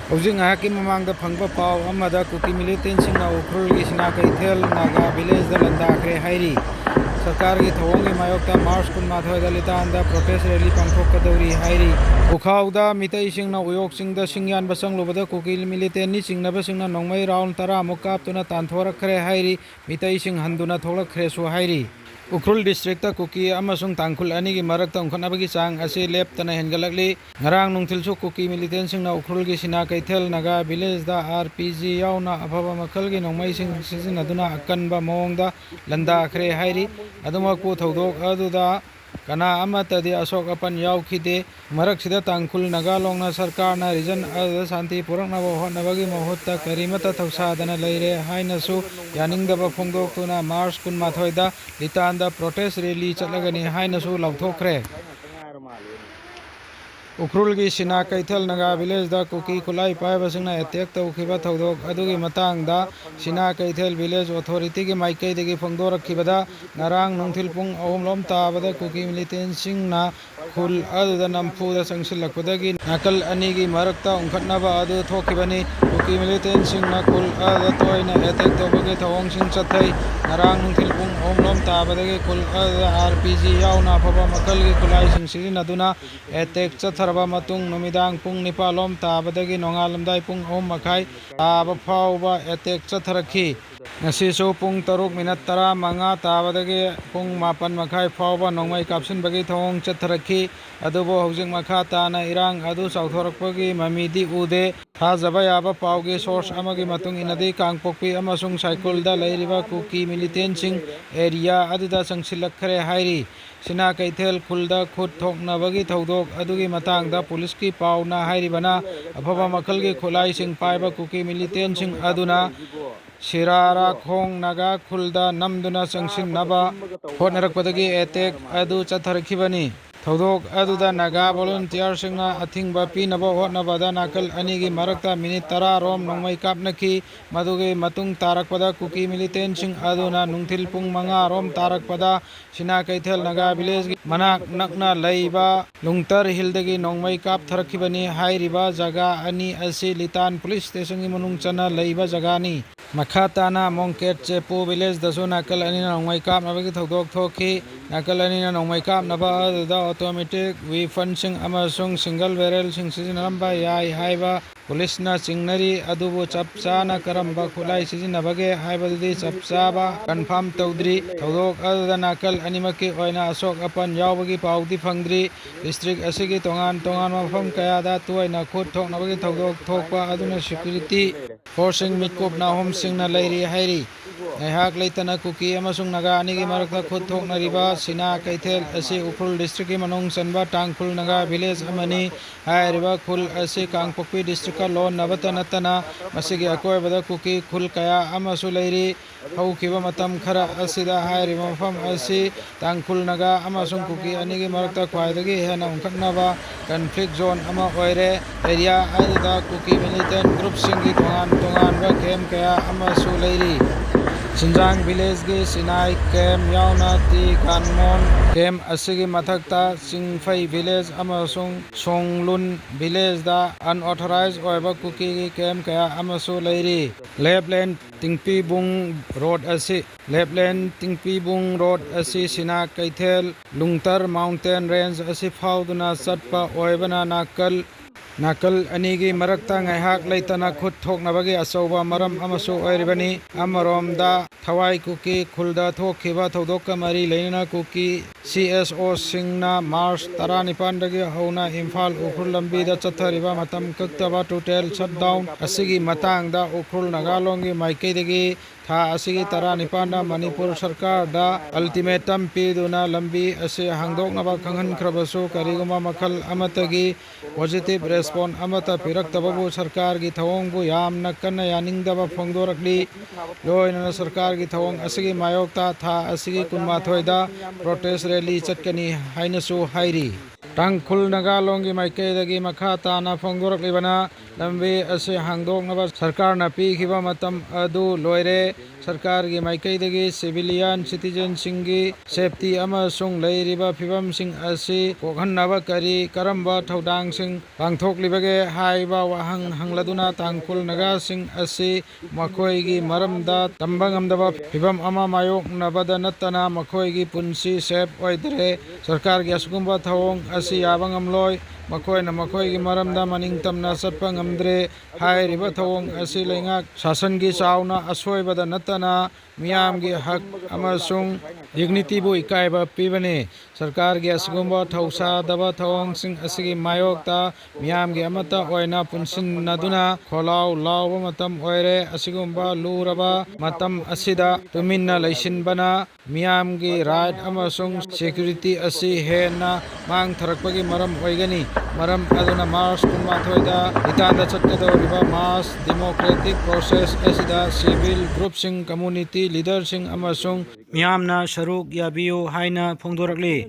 ꯍꯧꯖꯤꯛ ꯉꯥꯏꯍꯥꯛꯀꯤ ꯃꯃꯥꯡꯗ ꯐꯪꯕ ꯄꯥꯎ ꯑꯃꯗ ꯀꯨꯀꯤ ꯃꯤꯂꯤꯇꯦꯟꯁꯤꯡꯅ ꯎꯈ꯭ꯔꯨꯜꯒꯤ ꯁꯤꯅꯥ ꯀꯩꯊꯦꯜ ꯅꯥꯒꯥ ꯚꯤꯂꯦꯖꯗ ꯂꯥꯟꯗꯥꯈ꯭ꯔꯦ ꯍꯥꯏꯔꯤ꯫ ꯁꯔꯀꯥꯔꯒꯤ ꯊꯧꯑꯣꯡꯒꯤ ꯃꯥꯌꯣꯛꯇ ꯃꯥꯔꯆ 12ꯗ ꯂꯤꯇꯥꯟꯗ ꯄ꯭ꯔꯣꯇꯦꯁ ꯔꯦꯂꯤ ꯄꯥꯡꯊꯣꯛꯀꯗꯧꯔꯤ ꯍꯥꯏꯔꯤ꯫ ꯎꯈꯥꯎꯗ ꯃꯤꯇꯩꯁꯤꯡꯅ ꯎꯌꯣꯛꯆꯤꯡꯗ ꯁꯤꯡ ꯌꯥꯟꯕ ꯆꯪꯂꯨꯕꯗ ꯀꯨꯀꯤ ꯃꯤꯂꯤꯇꯦꯟꯅꯤ ꯆꯤꯡꯅꯕꯁꯤꯡꯅ ꯅꯣꯡꯃꯩ ꯔꯥꯎꯟ 10ꯃꯨꯛ ꯀꯥꯞꯇꯨꯅ ꯇꯥꯟꯊꯣꯔꯛꯈ꯭ꯔꯦ ꯍꯥꯏꯔꯤ꯫ ꯃꯤꯇꯩꯁꯤꯡ ꯍꯟꯗꯨꯅ ꯊꯣꯛꯂꯛꯈ꯭ꯔꯦꯁꯨ ꯍꯥꯏꯔꯤ꯫ ꯎꯈ꯭ꯔꯨꯜ ꯗꯤꯁꯇ꯭ꯔꯤꯛꯇ ꯀꯨꯀꯤ ꯑꯃꯁꯨꯡ ꯇꯥꯡꯈꯨꯜ ꯑꯅꯤꯒꯤ ꯃꯔꯛꯇ ꯎꯪꯈꯠꯅꯕꯒꯤ ꯆꯥꯡ ꯑꯁꯤ ꯂꯦꯞꯇꯅ ꯍꯦꯟꯒꯠꯂꯛꯂꯤ꯫ ꯉꯔꯥꯡ ꯅꯨꯡꯊꯤꯜꯁꯨ ꯀꯨꯀꯤ ꯃꯤꯂꯤꯇꯦꯟꯁꯤꯡꯅ ꯎꯈ꯭ꯔꯨꯜꯒꯤ ꯁꯤꯅꯥ ꯀꯩꯊꯦꯜ ꯅꯥꯒꯥ ꯚꯤꯂꯦꯖꯗ RPG ꯌꯥꯎꯅ ꯑꯐꯕ ꯃꯈꯜꯒꯤ ꯅꯣꯡꯃꯩꯁꯤꯡ ꯁꯤꯖꯤꯟꯅꯗꯨꯅ ꯑꯀꯟꯕ ꯃꯑꯣꯡꯗ ꯂꯥꯟꯗꯥꯈ꯭ꯔꯦ ꯍꯥꯏꯔꯤ꯫ ꯑꯗꯨꯃꯛꯄꯨ ꯊꯧꯗꯣꯛ ꯑꯗꯨꯗ ꯀꯅꯥ ꯑꯃꯠꯇꯗꯤ ꯑꯁꯣꯛ ꯑꯄꯟ ꯌꯥꯎꯈꯤꯗꯦ꯫ ꯃꯔꯛꯁꯤꯗ ꯇꯥꯡꯈꯨꯜ ꯅꯥꯒꯥꯂꯣꯡꯅ ꯁꯔꯀꯥꯔꯅ ꯔꯤꯖꯟ ꯑꯗꯨꯗ ꯁꯥꯟꯇꯤ ꯄꯨꯔꯛꯅꯕ ꯍꯣꯠꯅꯕꯒꯤ ꯃꯍꯨꯠꯇ ꯀꯔꯤꯃꯠꯇ ꯊꯧꯁꯥꯗꯅ ꯂꯩꯔꯦ ꯍꯥꯏꯅꯁꯨ ꯌꯥꯅꯤꯡꯗꯕ ꯐꯣꯡꯗꯣꯛꯇꯨꯅ ꯃꯥꯔꯆ 12ꯗ ꯂꯤꯇꯥꯟꯗ ꯄ꯭ꯔꯣꯇꯦꯁ ꯔꯦꯂꯤ ꯆꯠꯂꯒꯅꯤ ꯍꯥꯏꯅꯁꯨ ꯂꯥꯎꯊꯣꯛꯈ꯭ꯔꯦ꯫ ꯎꯈ꯭ꯔꯨꯜꯒꯤ ꯁꯤꯅꯥ ꯀꯩꯊꯦꯜ ꯅꯥꯒꯥ ꯚꯤꯂꯦꯖꯗ ꯀꯨꯀꯤ ꯈꯨꯠꯂꯥꯏ ꯄꯥꯏꯕꯁꯤꯡꯅ ꯑꯦꯇꯦꯛ ꯇꯧꯈꯤꯕ ꯊꯧꯗꯣꯛ ꯑꯗꯨꯒꯤ ꯃꯇꯥꯡꯗ ꯁꯤꯅꯥ ꯀꯩꯊꯦꯜ ꯚꯤꯂꯦꯖ ꯑꯣꯊꯣꯔꯤꯇꯤꯒꯤ ꯃꯥꯏꯀꯩꯗꯒꯤ ꯐꯣꯡꯗꯣꯔꯛꯈꯤꯕꯗ ꯉꯔꯥꯡ ꯅꯨꯡꯊꯤꯜ ꯄꯨꯡ 3 ꯇꯥꯕꯗ ꯀꯨꯀꯤ ꯃꯤꯂꯤꯇꯦꯟꯁꯤꯡꯅ ꯈꯨꯜ ꯑꯗꯨꯗ ꯅꯝꯐꯨꯗ ꯆꯪꯁꯤꯜꯂꯛꯄꯗꯒꯤ ꯅꯥꯀꯜ ꯑꯅꯤꯒꯤ ꯃꯔꯛꯇ ꯎꯪꯈꯠꯅꯕ ꯑꯗꯨ ꯊꯣꯛꯈꯤꯕꯅꯤ꯫ ꯀꯨꯀꯤ ꯃꯤꯂꯤꯇꯦꯟꯁꯤꯡꯅ ꯈꯨꯜ ꯑꯗꯨꯗ ꯇꯣꯏꯅ ꯑꯦꯇꯦꯛ ꯇꯧꯕꯒꯤ ꯊꯧꯑꯣꯡꯁꯤꯡ ꯆꯠꯊꯩ꯫ ꯉꯔꯥꯡ ꯅꯨꯡꯊꯤꯜ ꯄꯨꯡ 3 ꯇꯥꯕꯗꯒꯤ ꯈꯨꯜ ꯑꯗꯨꯗ RPG ꯌꯥꯎꯅ ꯑꯐꯕ ꯃꯈꯜꯒꯤ ꯈꯨꯠꯂꯥꯏꯁꯤꯡ ꯁꯤꯖꯤꯟꯅꯗꯨꯅ ꯑꯦꯇꯦꯛ ꯆꯠꯊꯔꯕ ꯃꯇꯨꯡ ꯅꯨꯃꯤꯗꯥꯡ ꯄꯨꯡ 9 ꯇꯥꯕꯗꯒꯤ ꯅꯣꯡꯉꯥꯜꯂꯝꯗꯥꯏ ꯄꯨꯡ 3:30 ꯇꯥꯕ ꯐꯥꯎꯕ ꯑꯦꯇꯦꯛ ꯆꯠꯊꯔꯛꯈꯤ꯫ ꯉꯁꯤꯁꯨ ꯄꯨꯡ 6:15 ꯇꯥꯕꯗꯒꯤ ꯄꯨꯡ 9:30 ꯐꯥꯎꯕ ꯅꯣꯡꯃꯩ ꯀꯥꯞꯁꯤꯟꯕꯒꯤ ꯊꯧꯑꯣꯡ ꯆꯠꯊꯔꯛꯈꯤ꯫ ꯑꯗꯨꯕꯨ ꯍꯧꯖꯤꯛ ꯃꯈꯥ ꯇꯥꯅ ꯏꯔꯥꯡ ꯑꯗꯨ ꯆꯥꯎꯊꯣꯔꯛꯄꯒꯤ ꯃꯃꯤꯗꯤ ꯎꯗꯦ꯫ ꯊꯥꯖꯕ ꯌꯥꯕ ꯄꯥꯎꯒꯤ ꯁꯣꯔꯁ ꯑꯃꯒꯤ ꯃꯇꯨꯡ ꯏꯟꯅꯗꯤ ꯀꯥꯡꯄꯣꯛꯄꯤ ꯑꯃꯁꯨꯡ ꯁꯥꯏꯀꯨꯜꯗ ꯂꯩꯔꯤꯕ ꯀꯨꯀꯤ ꯃꯤꯂꯤꯇꯦꯟꯁꯤꯡ ꯑꯦꯔꯤꯌꯥ ꯑꯗꯨꯗ ꯆꯪꯁꯤꯜꯂꯛꯈ꯭ꯔꯦ ꯍꯥꯏꯔꯤ꯫ ꯁꯤꯅꯥ ꯀꯩꯊꯦꯜ ꯈꯨꯜꯗ ꯈꯨꯠ ꯊꯣꯛꯅꯕꯒꯤ ꯊꯧꯗꯣꯛ ꯑꯗꯨꯒꯤ ꯃꯇꯥꯡꯗ ꯄꯨꯂꯤꯁꯀꯤ ꯄꯥꯎꯅ ꯍꯥꯏꯔꯤꯕꯅ ꯑꯐꯕ ꯃꯈꯜꯒꯤ ꯈꯨꯠꯂꯥꯏꯁꯤꯡ ꯄꯥꯏꯕ ꯀꯨꯀꯤ ꯃꯤꯂꯤꯇꯦꯟꯁꯤꯡ ꯑꯗꯨꯅ ꯁꯤꯔꯥꯔꯥꯈꯣꯡ ꯅꯥꯒꯥ ꯈꯨꯜꯗ ꯅꯝꯗꯨꯅ ꯆꯪꯁꯤꯟꯅꯕ ꯍꯣꯠꯅꯔꯛꯄꯗꯒꯤ ꯑꯦꯇꯦꯛ ꯑꯗꯨ ꯆꯠꯊꯔꯛꯈꯤꯕꯅꯤ꯫ ꯊꯧꯗꯣꯛ ꯑꯗꯨꯗ ꯅꯥꯒꯥ ꯚꯣꯂꯨꯟꯇꯤꯌꯔꯁꯤꯡꯅ ꯑꯊꯤꯡꯕ ꯄꯤꯅꯕ ꯍꯣꯠꯅꯕꯗ ꯅꯥꯀꯜ ꯑꯅꯤꯒꯤ ꯃꯔꯛꯇ ꯃꯤꯅꯤꯠ 10 ꯔꯣꯝ ꯅꯣꯡꯃꯩ ꯀꯥꯞꯅꯈꯤ꯫ ꯃꯗꯨꯒꯤ ꯃꯇꯨꯡ ꯇꯥꯔꯛꯄꯗ ꯀꯨꯀꯤ ꯃꯤꯂꯤꯇꯦꯟꯁꯤꯡ ꯑꯗꯨꯅ ꯅꯨꯡꯊꯤꯜ ꯄꯨꯡ 5 ꯔꯣꯝ ꯇꯥꯔꯛꯄꯗ ꯁꯤꯅꯥ ꯀꯩꯊꯦꯜ ꯅꯥꯒꯥ ꯚꯤꯂꯦꯖꯒꯤ ꯃꯅꯥꯛ ꯅꯛꯅ ꯂꯩꯕ ꯂꯨꯡꯇꯔ ꯍꯤꯜꯗꯒꯤ ꯅꯣꯡꯃꯩ ꯀꯥꯞꯊꯔꯛꯈꯤꯕꯅꯤ꯫ ꯍꯥꯏꯔꯤꯕ ꯖꯒꯥ ꯑꯅꯤ ꯑꯁꯤ ꯂꯤꯇꯥꯟ ꯄꯨꯂꯤꯁ ꯁ꯭ꯇꯦꯁꯟꯒꯤ ꯃꯅꯨꯡ ꯆꯟꯅ ꯂꯩꯕ ꯖꯒꯥꯅꯤ꯫ ꯃꯈꯥ ꯇꯥꯅ ꯃꯣꯡꯀꯦꯠ ꯆꯦꯄꯨ ꯚꯤꯂꯦꯖꯗꯁꯨ ꯅꯥꯀꯜ ꯑꯅꯤꯅ ꯅꯣꯡꯃꯩ ꯀꯥꯞꯅꯕꯒꯤ ꯊꯧꯗꯣꯛ ꯊꯣꯛꯈꯤ꯫ ꯅꯥꯀꯜ ꯑꯅꯤꯅ ꯅꯣꯡꯃꯩ ꯀꯥꯞꯅꯕ ꯑꯗꯨꯗ ꯑꯣꯇꯣꯃꯦꯇꯤꯛ ꯋꯤꯐꯟꯁꯤꯡ ꯑꯃꯁꯨꯡ ꯁꯤꯡꯒꯜ ꯕꯦꯔꯦꯜꯁꯤꯡ ꯁꯤꯖꯤꯟꯅꯔꯝꯕ ꯌꯥꯏ ꯍꯥꯏꯕ ꯄꯨꯂꯤꯁꯅ ꯆꯤꯡꯅꯔꯤ꯫ ꯑꯗꯨꯕꯨ ꯆꯞ ꯆꯥꯅ ꯀꯔꯝꯕ ꯈꯨꯠꯂꯥꯏ ꯁꯤꯖꯤꯟꯅꯕꯒꯦ ꯍꯥꯏꯕꯗꯨꯗꯤ ꯆꯞ ꯆꯥꯕ ꯀꯟꯐꯥꯔꯝ ꯇꯧꯗ꯭ꯔꯤ꯫ ꯊꯧꯗꯣꯛ ꯑꯗꯨꯗ ꯅꯥꯀꯜ ꯑꯅꯤꯃꯛꯀꯤ ꯑꯣꯏꯅ ꯑꯁꯣꯛ ꯑꯄꯟ ꯌꯥꯎꯕꯒꯤ ꯄꯥꯎꯗꯤ ꯐꯪꯗ꯭ꯔꯤ꯫ ꯗꯤꯁꯇ꯭ꯔꯤꯛ ꯑꯁꯤꯒꯤ ꯇꯣꯉꯥꯟ ꯇꯣꯉꯥꯟꯕ ꯃꯐꯝ ꯀꯌꯥꯗ ꯇꯣꯏꯅ ꯈꯨꯠ ꯊꯣꯛꯅꯕꯒꯤ ꯊꯧꯗꯣꯛ ꯊꯣꯛꯄ ꯑꯗꯨꯅ ꯁꯦꯀ꯭ꯌꯨꯔꯤꯇꯤ ꯐꯣꯔꯁꯁꯤꯡ ꯃꯤꯠꯀꯨꯞ ꯅꯥꯍꯨꯝꯁꯤꯡꯅ ꯂꯩꯔꯤ ꯍꯥꯏꯔꯤ꯫ ꯉꯥꯏꯍꯥꯛ ꯂꯩꯇꯅ ꯀꯨꯀꯤ ꯑꯃꯁꯨꯡ ꯅꯥꯒꯥ ꯑꯅꯤꯒꯤ ꯃꯔꯛꯇ ꯈꯨꯠ ꯊꯣꯛꯅꯔꯤꯕ ꯁꯤꯅꯥ ꯀꯩꯊꯦꯜ ꯑꯁꯤ ꯎꯈ꯭ꯔꯨꯜ ꯗꯤꯁꯇ꯭ꯔꯤꯛꯀꯤ ꯃꯅꯨꯡ ꯆꯟꯕ ꯇꯥꯡꯈꯨꯜ ꯅꯥꯒꯥ ꯚꯤꯂꯦꯖ ꯑꯃꯅꯤ꯫ ꯍꯥꯏꯔꯤꯕ ꯈꯨꯜ ꯑꯁꯤ ꯀꯥꯡꯄꯣꯛꯄꯤ ꯗꯤꯁꯇ꯭ꯔꯤꯛꯀ ꯂꯣꯟꯅꯕꯇ ꯅꯠꯇꯅ ꯃꯁꯤꯒꯤ ꯑꯀꯣꯏꯕꯗ ꯀꯨꯀꯤ ꯈꯨꯜ ꯀꯌꯥ ꯑꯃꯁꯨ ꯂꯩꯔꯤ꯫ ꯍꯧꯈꯤꯕ ꯃꯇꯝ ꯈꯔ ꯑꯁꯤꯗ ꯍꯥꯏꯔꯤꯕ ꯃꯐꯝ ꯑꯁꯤ ꯇꯥꯡꯈꯨꯜ ꯅꯥꯒꯥ ꯑꯃꯁꯨꯡ ꯀꯨꯀꯤ ꯑꯅꯤꯒꯤ ꯃꯔꯛꯇ ꯈ꯭ꯋꯥꯏꯗꯒꯤ ꯍꯦꯟꯅ ꯎꯪꯈꯠꯅꯕ ꯀꯟꯐ꯭ꯂꯤꯛ ꯖꯣꯟ ꯑꯃ ꯑꯣꯏꯔꯦ꯫ ꯑꯦꯔꯤꯌꯥ ꯑꯗꯨꯗ ꯀꯨꯀꯤ ꯃꯤꯂꯤꯇꯦꯟ ꯒ꯭ꯔꯨꯞꯁꯤꯡꯒꯤ ꯇꯣꯉꯥꯟ ꯇꯣꯉꯥꯟꯕ ꯀꯦꯝꯞ ꯀꯌꯥ ꯑꯃꯁꯨ ꯂꯩꯔꯤ꯫ ꯁꯤꯟꯖꯥꯡ ꯚꯤꯂꯦꯖꯒꯤ ꯁꯤꯅꯥꯏ ꯀꯦꯝꯞ ꯌꯥꯎꯅ ꯇꯤ ꯒꯥꯟꯃꯣꯟ ꯀꯦꯝꯞ ꯑꯁꯤꯒꯤ ꯃꯊꯛꯇ ꯆꯤꯡꯐꯩ ꯚꯤꯂꯦꯖ ꯑꯃꯁꯨꯡ ꯁꯣꯡꯂꯨꯟ ꯚꯤꯂꯦꯖꯗ ꯑꯟꯑꯣꯊꯣꯔꯥꯏꯖ ꯑꯣꯏꯕ ꯀꯨꯀꯤꯒꯤ ꯀꯦꯝꯞ ꯀꯌꯥ ꯑꯃꯁꯨ ꯂꯩꯔꯤ꯫ ꯂꯦꯞꯂꯦꯟ ꯇꯤꯡꯄꯤꯕꯨꯡ ꯔꯣꯗ ꯑꯁꯤ ꯁꯤꯅꯥ ꯀꯩꯊꯦꯜ ꯂꯨꯡꯇꯔ ꯃꯥꯎꯟꯇꯦꯟ ꯔꯦꯟꯖ ꯑꯁꯤ ꯐꯥꯎꯗꯨꯅ ꯆꯠꯄ ꯑꯣꯏꯕꯅ ꯅꯥꯀꯜ ꯑꯅꯤꯒꯤ ꯃꯔꯛꯇ ꯉꯥꯏꯍꯥꯛ ꯂꯩꯇꯅ ꯈꯨꯠ ꯊꯣꯛꯅꯕꯒꯤ ꯑꯆꯧꯕ ꯃꯔꯝ ꯑꯃꯁꯨ ꯑꯣꯏꯔꯤꯕꯅꯤ꯫ ꯑꯃꯔꯣꯝꯗ ꯊꯋꯥꯏ ꯀꯨꯀꯤ ꯈꯨꯜꯗ ꯊꯣꯛꯈꯤꯕ ꯊꯧꯗꯣꯛꯀ ꯃꯔꯤ ꯂꯩꯅꯅ ꯀꯨꯀꯤ CSOꯁꯤꯡꯅ ꯃꯥꯔꯆ 19ꯗꯒꯤ ꯍꯧꯅ ꯏꯝꯐꯥꯜ ꯎꯈ꯭ꯔꯨꯜ ꯂꯝꯕꯤꯗ ꯆꯠꯊꯔꯤꯕ ꯃꯇꯝ ꯀꯛꯇꯕ ꯇꯣꯇꯦꯜ ꯁꯠꯗꯥꯎꯟ ꯑꯁꯤꯒꯤ ꯃꯇꯥꯡꯗ ꯎꯈ꯭ꯔꯨꯜ ꯅꯥꯒꯥꯂꯣꯡꯒꯤ ꯃꯥꯏꯀꯩꯗꯒꯤ ꯊꯥ ꯑꯁꯤꯒꯤ 19ꯗ ꯃꯅꯤꯄꯨꯔ ꯁꯔꯀꯥꯔꯗ ꯑꯜꯇꯤꯃꯦꯇꯝ ꯄꯤꯗꯨꯅ ꯂꯝꯕꯤ ꯑꯁꯤ ꯍꯥꯡꯗꯣꯛꯅꯕ ꯈꯪꯍꯟꯈ꯭ꯔꯕꯁꯨ ꯀꯔꯤꯒꯨꯝꯕ ꯃꯈꯜ ꯑꯃꯠꯇꯒꯤ ꯄꯣꯖꯤꯇꯤꯚ ꯔꯦꯁꯄꯣꯟ ꯑꯃꯠꯇ ꯄꯤꯔꯛꯇꯕꯕꯨ ꯁꯔꯀꯥꯔꯒꯤ ꯊꯧꯑꯣꯡꯕꯨ ꯌꯥꯝꯅ ꯀꯟꯅ ꯌꯥꯅꯤꯡꯗꯕ ꯐꯣꯡꯗꯣꯔꯛꯂꯤ꯫ ꯂꯣꯏꯅꯅ ꯁꯔꯀꯥꯔꯒꯤ ꯊꯧꯑꯣꯡ ꯑꯁꯤꯒꯤ ꯃꯥꯌꯣꯛꯇ ꯊꯥ ꯑꯁꯤꯒꯤ 12ꯗ ꯄ꯭ꯔꯣꯇꯦꯁ ꯔꯦꯂꯤ ꯆꯠꯀꯅꯤ ꯍꯥꯏꯅꯁꯨ ꯍꯥꯏꯔꯤ꯫ ꯇꯥꯡꯈꯨꯜ ꯅꯥꯒꯥꯂꯣꯟꯒꯤ ꯃꯥꯏꯀꯩꯗꯒꯤ ꯃꯈꯥ ꯇꯥꯅ ꯐꯣꯡꯗꯣꯔꯛꯂꯤꯕꯅ ꯂꯝꯕꯤ ꯑꯁꯤ ꯍꯥꯡꯗꯣꯛꯅꯕ ꯁꯔꯀꯥꯔꯅ ꯄꯤꯈꯤꯕ ꯃꯇꯝ ꯑꯗꯨ ꯂꯣꯏꯔꯦ꯫ ꯁꯔꯀꯥꯔꯒꯤ ꯃꯥꯏꯀꯩꯗꯒꯤ ꯁꯤꯚꯤꯂꯤꯌꯟ ꯁꯤꯇꯤꯖꯦꯟꯁꯤꯡꯒꯤ ꯁꯦꯐꯇꯤ ꯑꯃꯁꯨꯡ ꯂꯩꯔꯤꯕ ꯐꯤꯚꯝꯁꯤꯡ ꯑꯁꯤ ꯀꯣꯛꯍꯟꯅꯕ ꯀꯔꯝꯕ ꯊꯧꯗꯥꯡꯁꯤꯡ ꯄꯥꯡꯊꯣꯛꯂꯤꯕꯒꯦ ꯍꯥꯏꯕ ꯋꯥꯍꯪ ꯍꯪꯂꯗꯨꯅ ꯇꯥꯡꯈꯨꯜ ꯅꯥꯒꯥꯁꯤꯡ ꯑꯁꯤ ꯃꯈꯣꯏꯒꯤ ꯃꯔꯝꯗ ꯇꯝꯕ ꯉꯝꯗꯕ ꯐꯤꯚꯝ ꯑꯃ ꯃꯥꯌꯣꯛꯅꯕꯗ ꯅꯠꯇꯅ ꯃꯈꯣꯏꯒꯤ ꯄꯨꯟꯁꯤ ꯁꯦꯐ ꯑꯣꯏꯗ꯭ꯔꯦ꯫ ꯁꯔꯀꯥꯔꯒꯤ ꯑꯁꯤꯒꯨꯝꯕ ꯊꯧꯑꯣꯡ ꯑꯁꯤ ꯌꯥꯕ ꯉꯝꯂꯣꯏ꯫ ꯃꯈꯣꯏꯅ ꯃꯈꯣꯏꯒꯤ ꯃꯔꯝꯗ ꯃꯅꯤꯡꯇꯝꯅ ꯆꯠꯄ ꯉꯝꯗ꯭ꯔꯦ꯫ ꯍꯥꯏꯔꯤꯕ ꯊꯧꯑꯣꯡ ꯑꯁꯤ ꯂꯩꯉꯥꯛ ꯁꯥꯁꯟꯒꯤ ꯆꯥꯎꯅ ꯑꯁꯣꯏꯕꯗ ꯅꯠꯇꯅ ꯃꯤꯌꯥꯝꯒꯤ ꯍꯛ ꯑꯃꯁꯨꯡ ꯗꯤꯒꯅꯤꯇꯤꯕꯨ ꯏꯀꯥꯏꯕ ꯄꯤꯕꯅꯤ꯫ ꯁꯔꯀꯥꯔꯒꯤ ꯑꯁꯤꯒꯨꯝꯕ ꯊꯧꯁꯥꯗꯕ ꯊꯧꯑꯣꯡꯁꯤꯡ ꯑꯁꯤꯒꯤ ꯃꯥꯌꯣꯛꯇ ꯃꯤꯌꯥꯝꯒꯤ ꯑꯃꯠꯇ ꯑꯣꯏꯅ ꯄꯨꯟꯁꯤꯟꯅꯗꯨꯅ ꯈꯣꯜꯂꯥꯎ ꯂꯥꯎꯕ ꯃꯇꯝ ꯑꯣꯏꯔꯦ꯫ ꯑꯁꯤꯒꯨꯝꯕ ꯂꯨꯔꯕ ꯃꯇꯝ ꯑꯁꯤꯗ ꯇꯨꯃꯤꯟꯅ ꯂꯩꯁꯤꯟꯕꯅ ꯃꯤꯌꯥꯝꯒꯤ ꯔꯥꯏꯠ ꯑꯃꯁꯨꯡ ꯁꯦꯀ꯭ꯌꯨꯔꯤꯇꯤ ꯑꯁꯤ ꯍꯦꯟꯅ ꯃꯥꯡꯊꯔꯛꯄꯒꯤ ꯃꯔꯝ ꯑꯣꯏꯒꯅꯤ꯫ ꯃꯔꯝ ꯑꯗꯨꯅ ꯃꯥꯔꯆ 22ꯗ ꯏꯇꯥꯟꯗ ꯆꯠꯀꯗꯧꯔꯤꯕ ꯃꯥꯁ ꯗꯦꯃꯣꯀ꯭ꯔꯦꯇꯤꯛ ꯄ꯭ꯔꯣꯁꯦꯁ ꯑꯁꯤꯗ ꯁꯤꯚꯤꯜ ꯒ꯭ꯔꯨꯞꯁꯤꯡ, ꯀꯝꯃꯨꯅꯤꯇꯤ ꯂꯤꯗꯔꯁꯤꯡ ꯑꯃꯁꯨꯡ ꯃꯤꯌꯥꯝꯅ ꯁꯔꯨꯛ ꯌꯥꯕꯤꯌꯨ ꯍꯥꯏꯅ ꯐꯣꯡꯗꯣꯔꯛꯂꯤ꯫